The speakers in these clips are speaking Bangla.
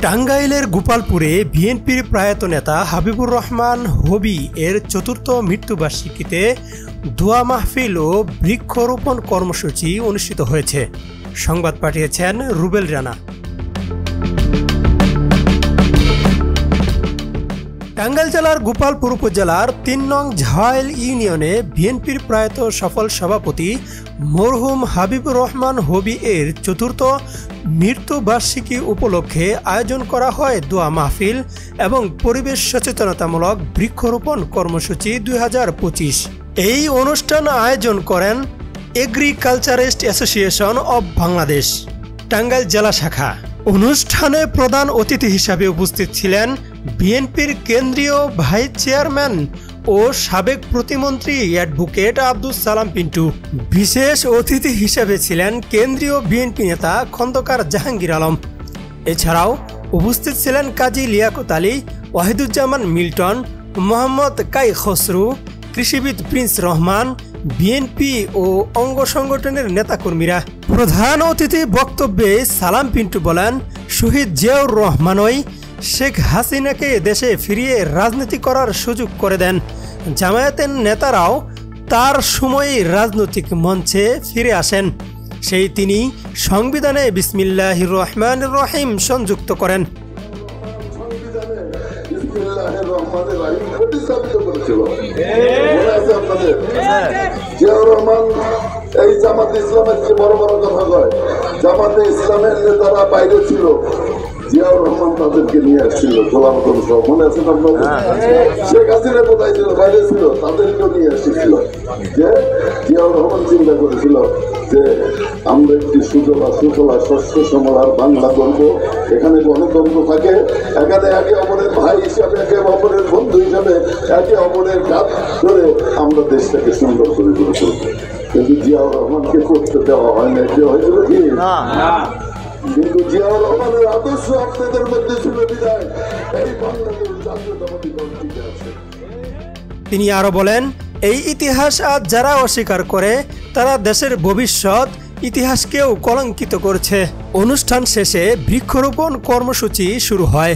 টাঙ্গাইলের গোপালপুরে বিএনপির প্রয়াত নেতা হাবিবুর রহমান হবি এর চতুর্থ মৃত্যুবার্ষিকীতে দোয়া মাহফিল ও বৃক্ষরোপণ কর্মসূচি অনুষ্ঠিত হয়েছে। সংবাদ পাঠিয়েছেন রুবেল রানা। টাঙ্গাইল জেলার গোপালপুর উপজেলার ৩ নং ঝাওয়াইল ইউনিয়নে বিএনপির প্রয়াত সফল সভাপতি মরহুম হাবিবুর রহমান হবি এর চতুর্থ মৃত্যুবার্ষিকী উপলক্ষে আয়োজন করা হয় দোয়া মাহফিল এবং পরিবেশ সচেতনতামূলক বৃক্ষরোপণ কর্মসূচি ২০২৫। এই অনুষ্ঠান আয়োজন করেন agriculturist association of Bangladesh Tangail জেলা শাখা। অনুষ্ঠানে প্রধান অতিথি হিসাবে উপস্থিত ছিলেন বিএনপির কেন্দ্রীয় ভাইস চেয়ারম্যান ও সাবেক প্রতিমন্ত্রী অ্যাডভোকেট আব্দুল সালাম পিন্টু। বিশেষ অতিথি হিসেবে ছিলেন কেন্দ্রীয় বিএনপি নেতা খন্দকার জাহাঙ্গীর আলম। এছাড়াও উপস্থিত ছিলেন কাজী লিয়াকত আলী, ওয়াহিদুজ্জামান মিল্টন, মোহাম্মদ কাই খসরু, কৃষিবিদ প্রিন্স রহমান, বিএনপি ও অঙ্গ সংগঠনের নেতাকর্মীরা। প্রধান অতিথি বক্তব্যে সালাম পিন্টু বলেন, শহীদ জিয়াউর রহমানই শেখ হাসিনাকে দেশে ফিরিয়ে রাজনীতি করার সুযোগ করে দেন। জামায়াতের নেতারাও তার সময়ে রাজনৈতিক মঞ্চে ফিরে আসেন। সেই তিনি সংবিধানে বিসমিল্লাহির রহমানির রহিম সংযুক্ত করেন। এই জামাতে ইসলামের যে বড় বড় কথা কয়, জামাতে ইসলামের নেতারা বাইরে ছিল, জিয়াউর রহমান তাদেরকে নিয়ে আসছিল গোলাম সহ, মনে আছে আপনাদের? শেখ হাসিনা কোথায় ছিল? বাইরে ছিল, তাদেরকেও নিয়ে এসেছিল। যে জিয়াউর রহমান চিন্তা করেছিল যে আমরা একটি সুজলা সুফলা শস্য শ্যামলার বাংলা করবো, এখানে গণতন্ত্র থাকে, এখানে একে অপরের ভাই হিসাবে, একে অপরের বন্ধু হিসাবে, একে অপরের কাজ ধরে আমরা দেশটাকে সুন্দর করে গড়ে তুলবো। কিন্তু জিয়াউর রহমানকে করতে দেওয়া হয় না। যে হয়েছিল কি না, কিন্তু জিয়াউর রহমানের আদর্শ আপনাদের মধ্যে ছিল বিদায় এই বাংলাদেশ জাতীয়তাবাদী দল টিকে আছে। তিনি আরো বলেন, এই ইতিহাস আজ যারা অস্বীকার করে তারা দেশের ভবিষ্যৎ ইতিহাসকেও কলঙ্কিত করছে। অনুষ্ঠান শেষে বৃক্ষরোপণ কর্মসূচি শুরু হয়।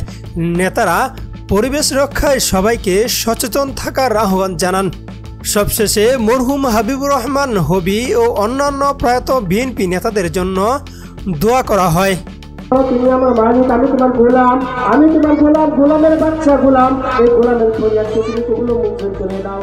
নেতারা পরিবেশ রক্ষায় সবাইকে সচেতন থাকার আহ্বান জানান। সবশেষে মরহুম হাবিবুর রহমান হবি ও অন্যান্য প্রয়াত বিএনপি নেতাদের জন্য দোয়া করা হয়। তুমি আমার মালিক, আমি তোমার গোলাম, আমি তোমার গোলাম, গোলামের বাচ্চা গোলাম, এই গোলামের পরিবার তুমি মুক্ত করে দাও।